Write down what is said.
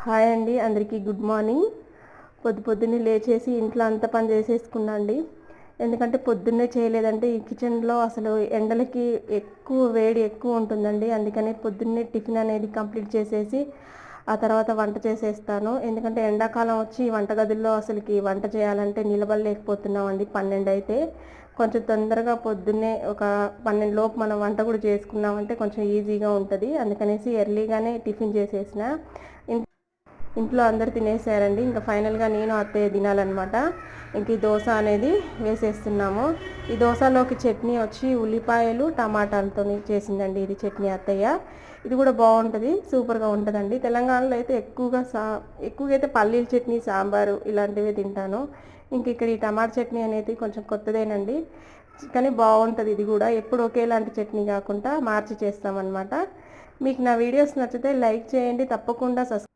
Hi అండి, అందరికీ good morning. పొద్దున్నే లేచేసి ఇంట్లో అంత పని చేసేసుకున్నా అండి. ఎందుకంటే పొద్దున్నే చేయలేదంటే ఈ కిచెన్లో అసలు ఎండలకి వేడి ఎక్కువ ఉంటుందండి. అందుకని పొద్దున్నే టిఫిన్ అనేది కంప్లీట్ చేసేసి ఆ తర్వాత వంట చేసేస్తాను. ఎందుకంటే ఎండాకాలం వచ్చి వంటగదుల్లో అసలుకి వంట చేయాలంటే నిలబడలేకపోతున్నామండి. 12 అయితే కొంచెం తొందరగా పొద్దున్నే ఒక 12 లోపు మనం వంట కూడా చేసుకున్నామంటే కొంచెం ఈజీగా ఉంటుంది. అందుకనేసి ఎర్లీగానే టిఫిన్ చేసేసిన. ఇంట్లో అందరు తినేసారండి. ఇంకా ఫైనల్గా నేను అత్తయ్య తినాలన్నమాట. ఇంక ఈ దోశ అనేది వేసేస్తున్నాము. ఈ దోశలోకి చట్నీ వచ్చి ఉల్లిపాయలు టమాటాలతో చేసిందండి ఇది చట్నీ అత్తయ్య. ఇది కూడా బాగుంటుంది, సూపర్గా ఉంటుందండి. తెలంగాణలో అయితే ఎక్కువగా అయితే పల్లీల చట్నీ, సాంబారు ఇలాంటివి తింటాను. ఇంక ఇక్కడ ఈ టమాటా చట్నీ అనేది కొంచెం కొత్తదేనండి, కానీ బాగుంటుంది. ఇది కూడా ఎప్పుడు ఒకేలాంటి చట్నీ కాకుండా మార్చి చేస్తామన్నమాట. మీకు నా వీడియోస్ నచ్చితే లైక్ చేయండి, తప్పకుండా